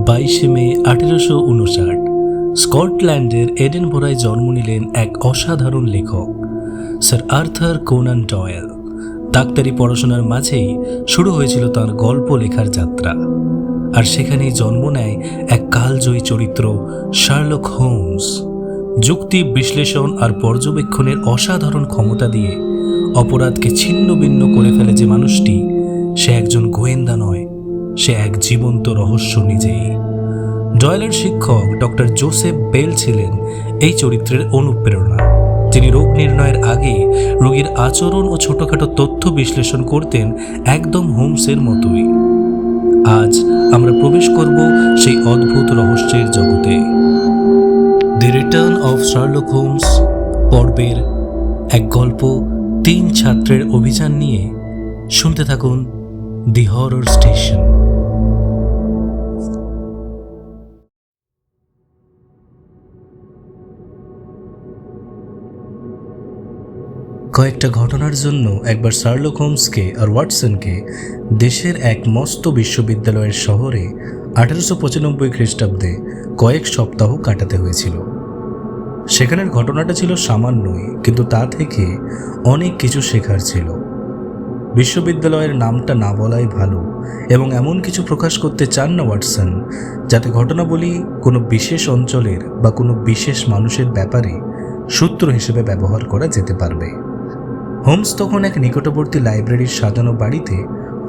22 মে 1859 স্কটল্যান্ডের এডেনবরায় জন্ম নিলেন এক অসাধারণ লেখক স্যার আর্থার কোনান ডয়েল। ডাক্তারি পড়াশোনার মাঝেই শুরু হয়েছিল তার গল্প লেখার যাত্রা, আর সেখানেই জন্ম নেয় এক কালজয়ী চরিত্র শার্লক হোমস। যুক্তি, বিশ্লেষণ আর পর্যবেক্ষণের অসাধারণ ক্ষমতা দিয়ে অপরাধকে ছিন্ন ভিন্ন করে ফেলে যে মানুষটি, সে একজন গোয়েন্দা নয়, সে এক জীবন্ত রহস্য নিজেই। ডয়েলের শিক্ষক ডক্টর জোসেফ বেল ছিলেন এই চরিত্রের অনুপ্রেরণা, যিনি রোগ নির্ণয়ের আগে রোগীর আচরণ ও ছোটখাটো তথ্য বিশ্লেষণ করতেন একদম হোমসের মতোই। আজ আমরা প্রবেশ করব সেই অদ্ভুত রহস্যের জগতে। The return of Sherlock Holmes পর্বের এক গল্প 3 ছাত্রের অভিযান নিয়ে। শুনতে থাকুন দি হরর স্টেশন। কয়েকটা ঘটনার জন্য একবার শার্লক হোমসকে আর ওয়াটসনকে দেশের এক মস্ত বিশ্ববিদ্যালয়ের শহরে 1895 খ্রিস্টাব্দে কয়েক সপ্তাহ কাটাতে হয়েছিল। সেখানের ঘটনাটা ছিল সামান্যই, কিন্তু তা থেকে অনেক কিছু শেখার ছিল। বিশ্ববিদ্যালয়ের নামটা না বলাই ভালো, এবং এমন কিছু প্রকাশ করতে চান না ওয়াটসন যাতে ঘটনাবলী কোনো বিশেষ অঞ্চলের বা কোনো বিশেষ মানুষের ব্যাপারে সূত্র হিসেবে ব্যবহার করা যেতে পারবে। হোমস তখন এক নিকটবর্তী লাইব্রেরির সাজানো বাড়িতে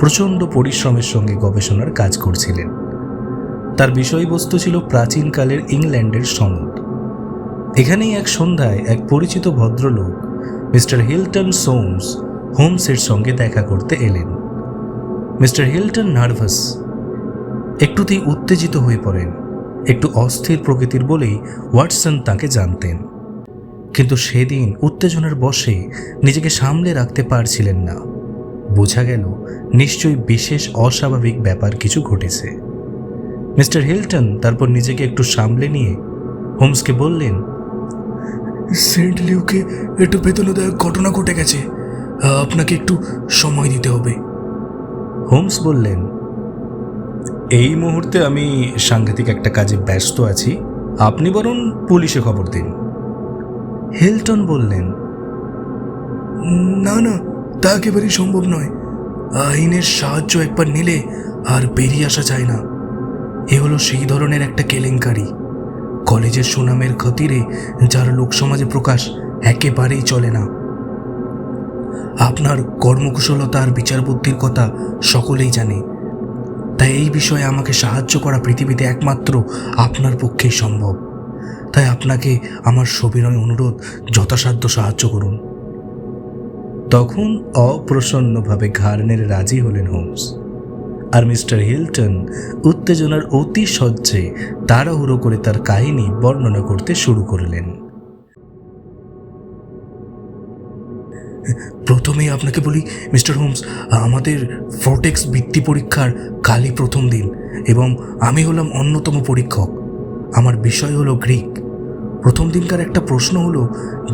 প্রচণ্ড পরিশ্রমের সঙ্গে গবেষণার কাজ করছিলেন। তার বিষয়বস্তু ছিল প্রাচীনকালের ইংল্যান্ডের সনদ। এখানেই এক সন্ধ্যায় এক পরিচিত ভদ্রলোক মিস্টার হিলটন সোমস হোমসের সঙ্গে দেখা করতে এলেন। মিস্টার হিলটন নার্ভাস, একটুতেই উত্তেজিত হয়ে পড়েন। একটু অস্থির প্রকৃতির বলেই ওয়াটসন তাকে জানতেন, কিন্তু সেদিন উত্তেজনার বশে নিজেকে সামলে রাখতে পারছিলেন না। বোঝা গেল নিশ্চয়ই বিশেষ অস্বাভাবিক ব্যাপার কিছু ঘটেছে। মিস্টার হিলটন তারপর নিজেকে একটু সামলে নিয়ে হোমসকে বললেন, সেন্ট লিউকে একটু বেদনাদায়ক ঘটনা ঘটে গেছে, আপনাকে একটু সময় দিতে হবে। হোমস বললেন, এই মুহূর্তে আমি সাংঘাতিক একটা কাজে ব্যস্ত আছি, আপনি বরং পুলিশে খবর দিন। হিলটন বললেন, না না, তা একেবারেই সম্ভব নয়। আইনের সাহায্য একবার নিলে আর বেরিয়ে আসা যায় না। এ হলো সেই ধরনের একটা কেলেঙ্কারি, কলেজের সুনামের খাতিরে যার লোকসমাজে প্রকাশ একেবারেই চলে না। আপনার কর্মকুশলতা আর বিচার বুদ্ধির কথা সকলেই জানে, তাই এই বিষয়ে আমাকে সাহায্য করা পৃথিবীতে একমাত্র আপনার পক্ষেই সম্ভব। তাই আপনাকে আমার সবিনয় অনুরোধ, যথাসাধ্য সাহায্য করুন। তখন অপ্রসন্নভাবে ঘাড় নেড়ে রাজি হলেন হোমস, আর মিস্টার হিলটন উত্তেজনার অতি সহ্যে তাড়াহুড়ো করে তার কাহিনী বর্ণনা করতে শুরু করলেন। প্রথমেই আপনাকে বলি মিস্টার হোমস, আমাদের ফোর্টেক্স বৃত্তি পরীক্ষার কালই প্রথম দিন, এবং আমি হলাম অন্যতম পরীক্ষক। আমার বিষয় হলো গ্রিক। প্রথম দিনকার একটা প্রশ্ন হলো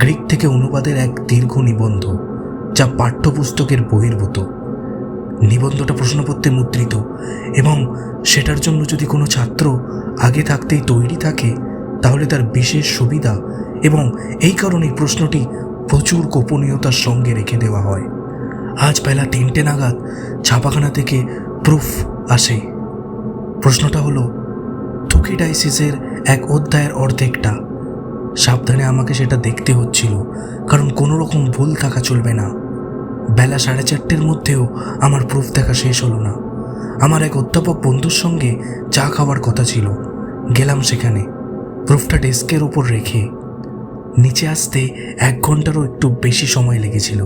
গ্রিক থেকে অনুবাদের এক দীর্ঘ নিবন্ধ, যা পাঠ্যপুস্তকের বহির্ভূত। নিবন্ধটা প্রশ্নপত্রে মুদ্রিত, এবং সেটার জন্য যদি কোনো ছাত্র আগে থাকতেই তৈরি থাকে তাহলে তার বিশেষ সুবিধা, এবং এই কারণেই প্রশ্নটি প্রচুর গোপনীয়তার সঙ্গে রেখে দেওয়া হয়। আজ বেলা 3টে নাগাদ ছাপাখানা থেকে প্রুফ আসে। প্রশ্নটা হলো থুকিডাইসিসের এক অধ্যায়ের অর্ধেকটা। সাবধানে আমাকে সেটা দেখতে হচ্ছিল, কারণ কোনো রকম ভুল থাকা চলবে না। বেলা 4:30-এর মধ্যেও আমার প্রুফ দেখা শেষ হলো না। আমার এক অধ্যাপক বন্ধুর সঙ্গে চা খাওয়ার কথা ছিল। গেলাম সেখানে, প্রুফটা ডেস্কের ওপর রেখে। নিচে আসতে 1 ঘন্টারও একটু বেশি সময় লেগেছিল।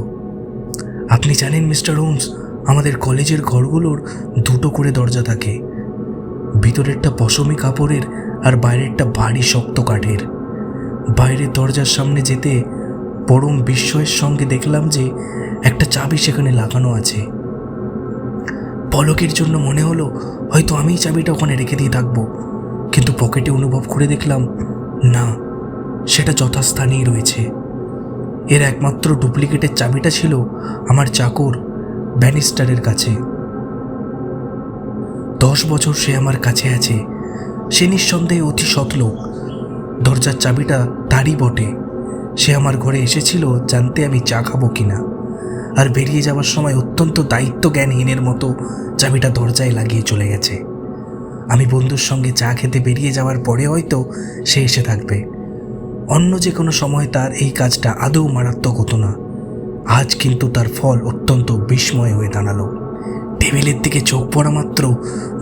আপনি জানেন মিস্টার হোমস, আমাদের কলেজের ঘরগুলোর 2টো করে দরজা থাকে। ভিতরেরটা পশমি কাপড়ের আর বাইরেরটা ভারী শক্ত কাঠের। বাইরের দরজার সামনে যেতে পরম বিস্ময়ের সঙ্গে দেখলাম যে একটা চাবি সেখানে লাগানো আছে। পলকের জন্য মনে হলো হয়তো আমি চাবিটা ওখানে রেখে দিয়ে থাকবো, কিন্তু পকেটে অনুভব করে দেখলাম না, সেটা যথাস্থানেই রয়েছে। এর একমাত্র ডুপ্লিকেটের চাবিটা ছিল আমার চাকর ব্যানিস্টারের কাছে। 10 বছর সে আমার কাছে আছে, সে নিঃসন্দেহে অতি সৎলোক। দরজার চাবিটা তারই বটে। সে আমার ঘরে এসেছিল জানতে আমি চা খাবো কিনা, আর বেরিয়ে যাওয়ার সময় অত্যন্ত দায়িত্ব জ্ঞানহীনের মতো চাবিটা দরজায় লাগিয়ে চলে গেছে। আমি বন্ধুর সঙ্গে চা খেতে বেরিয়ে যাওয়ার পরে হয়তো সে এসে থাকবে। অন্য যে কোনো সময় তার এই কাজটা আদৌ মারাত্মক হতো না। আজ কিন্তু তার ফল অত্যন্ত বিস্ময় হয়ে দাঁড়ালো। টেবিলের দিকে চোখ পড়া মাত্র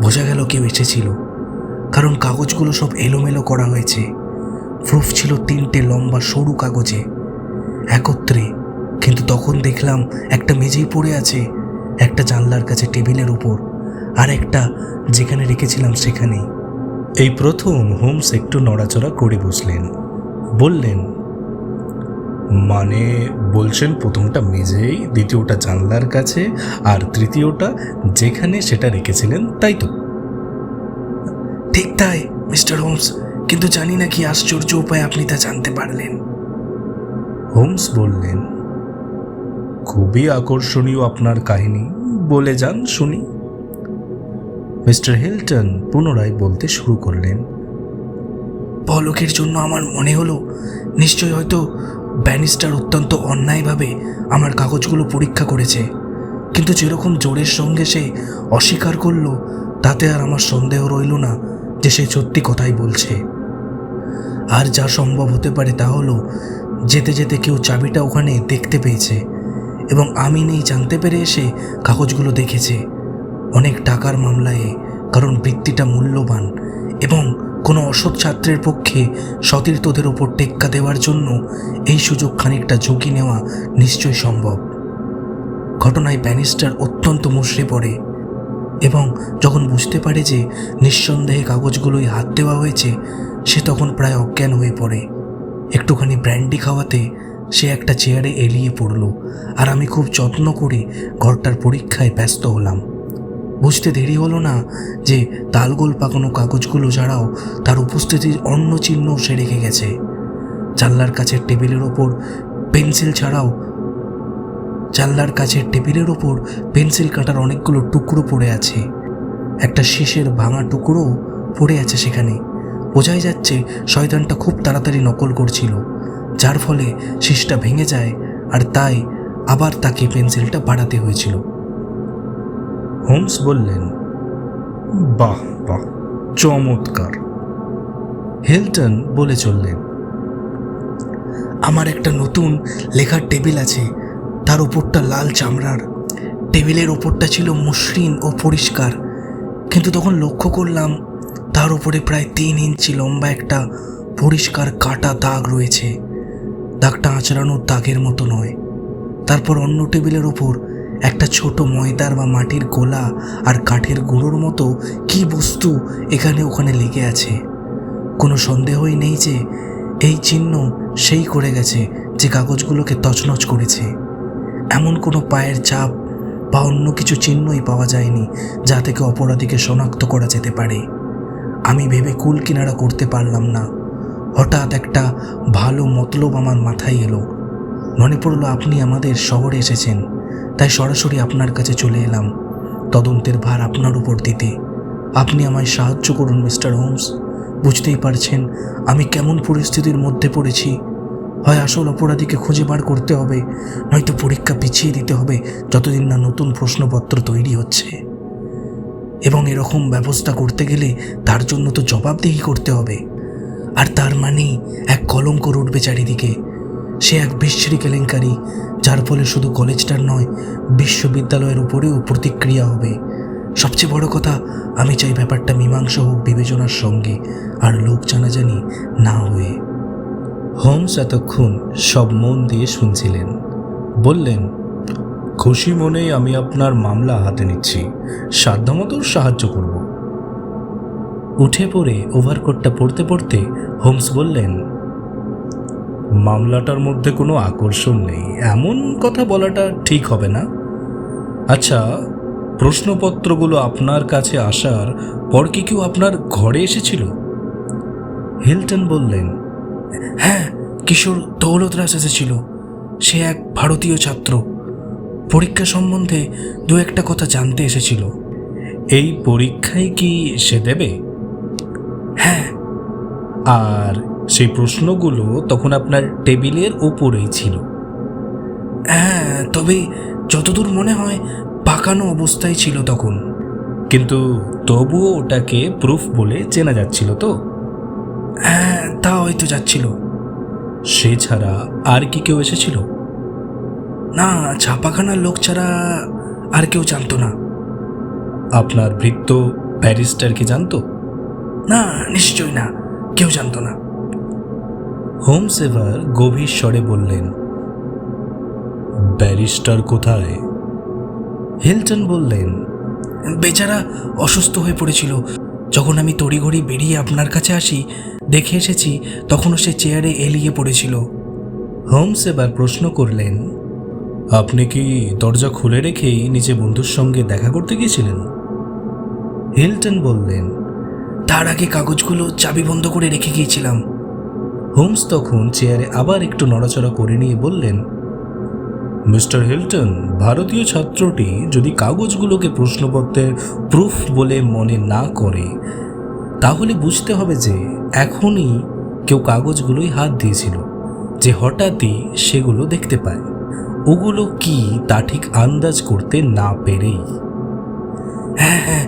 বোঝা গেল কেউ এসেছিল, কারণ কাগজগুলো সব এলোমেলো করা হয়েছে। প্রুফ ছিল 3টে লম্বা সরু কাগজে একত্রে, কিন্তু তখন দেখলাম একটা মেঝেই পড়ে আছে, একটা জানলার কাছে টেবিলের উপর, আর একটা যেখানে রেখেছিলাম সেখানেই। এই প্রথম হোমস একটু নড়াচড়া করে বসলেন। বললেন, মানে বলছেন প্রথমটা মেঝেই, দ্বিতীয়টা জানলার কাছে, আর তৃতীয়টা যেখানে সেটা রেখেছিলেন, তাই তো? ঠিক তাই মিস্টার হোমস, কিন্তু জানি না কি আশ্চর্য উপায় আপনি তা জানতে পারলেন। হোমস বললেন, খুবই আকর্ষণীয় আপনার কাহিনী, বলে যান শুনি। মিস্টার হিলটন পুনরায় বলতে শুরু করলেন, পলকের জন্য আমার মনে হলো নিশ্চয় হয়তো ব্যানিস্টার অত্যন্ত অন্যায়ভাবে আমার কাগজগুলো পরীক্ষা করেছে, কিন্তু যেরকম জোরের সঙ্গে সে অস্বীকার করলো, তাতে আর আমার সন্দেহ রইল না যে সে সত্যি কথাই বলছে। আর যা সম্ভব হতে পারে তা হলো যেতে যেতে কেউ চাবিটা ওখানে দেখতে পেয়েছে, এবং আমি নেই জানতে পেরে এসে কাগজগুলো দেখেছে। অনেক টাকার মামলায়, কারণ বৃত্তিটা মূল্যবান, এবং কোনো অসৎ ছাত্রের পক্ষে সতীর্থদের ওপর টেক্কা দেওয়ার জন্য এই সুযোগ খানিকটা ঝুঁকি নেওয়া নিশ্চয়ই সম্ভব। ঘটনায় ব্যানিস্টার অত্যন্ত মুষড়ে পড়ে, এবং যখন বুঝতে পারে যে নিঃসন্দেহে কাগজগুলোই হাত দেওয়া হয়েছে, সে তখন প্রায় অজ্ঞান হয়ে পড়ে। একটুখানি ব্র্যান্ডি খাওয়াতে সে একটা চেয়ারে এলিয়ে পড়ল, আর আমি খুব যত্ন করে ঘরটার পরীক্ষায় ব্যস্ত হলাম। বুঝতে দেরি হলো না যে তালগোল পাকানো কাগজগুলো ছাড়াও তার উপস্থিতির অন্য চিহ্নও সে রেখে গেছে। জানলার কাছের টেবিলের ওপর পেন্সিল কাটার অনেকগুলো টুকরো পড়ে আছে। একটা শীষের ভাঙা টুকরোও পড়ে আছে সেখানে। বোঝাই যাচ্ছে শয়তানটা খুব তাড়াতাড়ি নকল করছিল, যার ফলে শীষটা ভেঙে যায়, আর তাই আবার তাকে পেন্সিলটা বাড়াতে হয়েছিল। হোমস বললেন, বাহ বাহ, চমৎকার। হিলটন বলে চললেন, আমার একটা নতুন লেখার টেবিল আছে, তার ওপরটা লাল চামড়ার। টেবিলের ওপরটা ছিল মসৃণ ও পরিষ্কার, কিন্তু তখন লক্ষ্য করলাম তার উপরে প্রায় 3 ইঞ্চি লম্বা একটা পরিষ্কার কাটা দাগ রয়েছে। দাগটা আঁচড়ানোর দাগের মতো নয়। তারপর অন্য টেবিলের ওপর একটা ছোট ময়দার বা মাটির গোলা আর কাঠের গুঁড়োর মতো কি বস্তু এখানে ওখানে লেগে আছে। কোনো সন্দেহই নেই যে এই চিহ্ন সেই করে গেছে যে কাগজগুলোকে তছনছ করেছে। এমন কোনো পায়ের ছাপ বা অন্য কিছু চিহ্নই পাওয়া যায়নি যা থেকে অপরাধীকে শনাক্ত করা যেতে পারে। আমি ভেবে কুল কিনারা করতে পারলাম না। হঠাৎ একটা ভালো মতলব আমার মাথায় এলো। মনে পড়লো আপনি আমাদের শহরে এসেছেন, তাই সরাসরি আপনার কাছে চলে এলাম তদন্তের ভার আপনার উপর দিতে। আপনি আমায় সাহায্য করুন মিস্টার হোমস। বুঝতেই পারছেন আমি কেমন পরিস্থিতির মধ্যে পড়েছি। হয় আসল অপরাধীকে খুঁজে বার করতে হবে, নয়তো পরীক্ষা পিছিয়ে দিতে হবে যতদিন না নতুন প্রশ্নপত্র তৈরি হচ্ছে। এবং এরকম ব্যবস্থা করতে গেলে তার জন্য তো জবাবদিহি করতে হবে, আর তার মানেই এক কলঙ্ক উঠবে চারিদিকে। সে এক বিশ্রী কেলেঙ্কারি, যার ফলে শুধু কলেজটার নয়, বিশ্ববিদ্যালয়ের উপরেও প্রতিক্রিয়া হবে। সবচেয়ে বড় কথা, আমি চাই ব্যাপারটা মীমাংসা হোক বিবেচনার সঙ্গে, আর লোক জানাজানি না হয়ে। হোমস এতক্ষণ সব মন দিয়ে শুনছিলেন। বললেন, খুশি মনেই আমি আপনার মামলা হাতে নিচ্ছি, সাধ্যমতো সাহায্য করব। উঠে পড়ে ওভারকোটটা পরতে পরতে হোমস বললেন, মামলাটার মধ্যে কোনো আকর্ষণ নেই এমন কথা বলাটা ঠিক হবে না। আচ্ছা, প্রশ্নপত্রগুলো আপনার কাছে আসার পর কি কেউ আপনার ঘরে এসেছিল? হিলটন বললেন, হ্যাঁ, কিশোর দৌলতরাজ এসেছিল। সে এক ভারতীয় ছাত্র। পরীক্ষা সম্বন্ধে 2-1 কথা জানতে এসেছিল। এই পরীক্ষায় কি সে দেবে? হ্যাঁ। আর সেই প্রশ্নগুলো তখন আপনার টেবিলের ওপরেই ছিল। হ্যাঁ, তবে যতদূর মনে হয় পাকানো অবস্থায় ছিল তখন। কিন্তু তবুও ওটাকে প্রুফ বলে চেনা যাচ্ছিল তো? হ্যাঁ, তা হয়তো যাচ্ছিল। সে ছাড়া আর কি কেউ এসেছিল? না, ছাপাখানার লোক ছাড়া আর কেউ জানতো না। আপনার ভৃত্য ব্যারিস্টার কি জানতো? না, নিশ্চয়ই না, কেউ জানতো না। হোমস এবার গভীর স্বরে বললেন, ব্যারিস্টার কোথায়? হিলটন বললেন, বেচারা অসুস্থ হয়ে পড়েছিল। যখন আমি তড়িঘড়ি বেরিয়ে আপনার কাছে আসি, দেখে এসেছি তখনও সে চেয়ারে এলিয়ে পড়েছিল। হোমস এবার প্রশ্ন করলেন, আপনি কি দরজা খুলে রেখেই নিচে বন্ধুর সঙ্গে দেখা করতে গিয়েছিলেন? হিলটন বললেন, তার আগে কাগজগুলো চাবি বন্ধ করে রেখে গিয়েছিলাম। হোমস তখন চেয়ারে আবার একটু নড়াচড়া করে নিয়ে বললেন, মিস্টার হিলটন, ভারতীয় ছাত্রটি যদি কাগজগুলোকে প্রশ্নপত্রের প্রুফ বলে মনে না করে, তাহলে বুঝতে হবে যে এখনই কেউ কাগজগুলোই হাত দিয়েছিল, যে হঠাৎই সেগুলো দেখতে পায়। ওগুলো কি তা ঠিক আন্দাজ করতে না পেরেই। হ্যাঁ হ্যাঁ,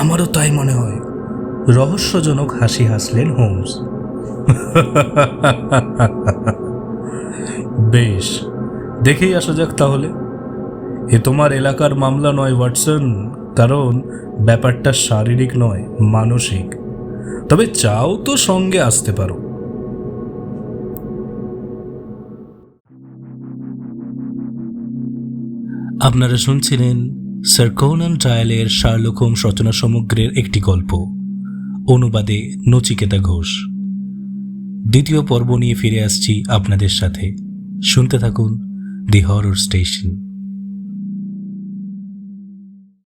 আমারও তাই মনে হয়। রহস্যজনক হাসি হাসলেন হোমস। বেশ, দেখেই আসা যাক তাহলে। এ তোমার এলাকার মামলা নয় ওয়াটসন, কারণ ব্যাপারটা শারীরিক নয়, মানসিক। তবে চাও তো সঙ্গে আসতে পারো। আপনারা শুনছিলেন স্যার কোনান ডয়েলের শার্লক হোমস রচনা সমগ্রের একটি গল্প, অনুবাদে নচিকেতা ঘোষ। দ্বিতীয় পর্ব নিয়ে ফিরে আসছি আপনাদের সাথে। শুনতে থাকুন দি হরর স্টেশন।